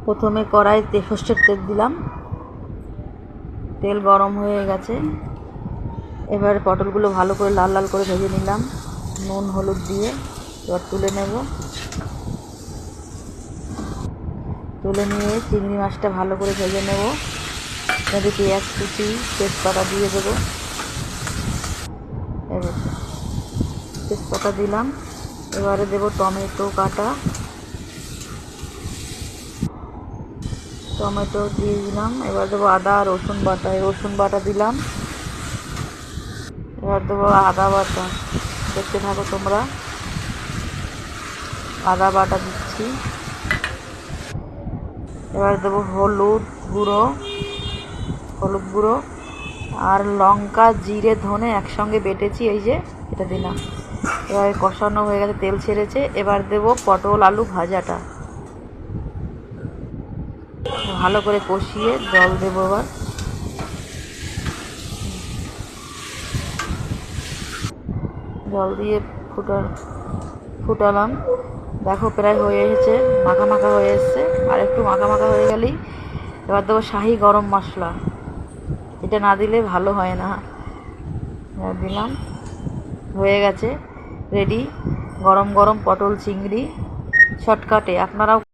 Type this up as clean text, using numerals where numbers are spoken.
প্রথমে কড়াইতে সর্ষের তেল দিলাম, তেল গরম হয়ে গেছে। এবারে পটলগুলো ভালো করে লাল লাল করে ভেজে নিলাম নুন হলুদ দিয়ে। এবার তুলে নেব, তুলে নিয়ে চিংড়ি মাছটা ভালো করে ভেজে নেব। এবারে পেঁয়াজ কুচি তেজপাতা দিয়ে দেবো। এবার তেজপাতা দিলাম, এবারে দেবো টমেটো কাটা, টমেটো দিয়ে দিলাম। এবার দেবো আদা রসুন বাটা, রসুন বাটা দিলাম। এবার দেবো আদা বাটা, দেখতে থাকো তোমরা। আদা বাটা দিচ্ছি। এবার দেবো হলুদ গুঁড়ো আর লঙ্কা জিরে ধনে একসঙ্গে বেটেছি, এই যে এটা দিলাম। এবার কষানো হয়ে গেছে, তেল ছেড়েছে। এবার দেবো পটল আলু ভাজাটা, ভালো করে কষিয়ে জল দেবো। এবার জল দিয়ে ফুটালাম। দেখো প্রায় হয়ে এসেছে, মাখা মাখা হয়ে এসছে। আর একটু মাখা মাখা হয়ে গেলেই এবার দেবো শাহি গরম মশলা, এটা না দিলে ভালো হয় না। দিলাম, হয়ে গেছে রেডি গরম গরম পটল চিংড়ি শর্টকাটে। আপনারাও